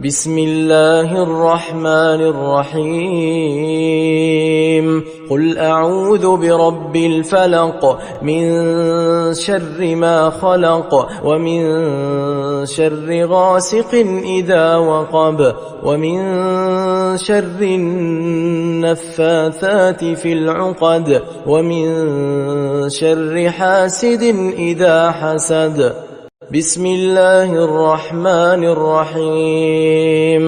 بسم الله الرحمن الرحيم قل أعوذ برب الفلق من شر ما خلق ومن شر غاسق إذا وقب ومن شر النفاثات في العقد ومن شر حاسد إذا حسد. بسم الله الرحمن الرحيم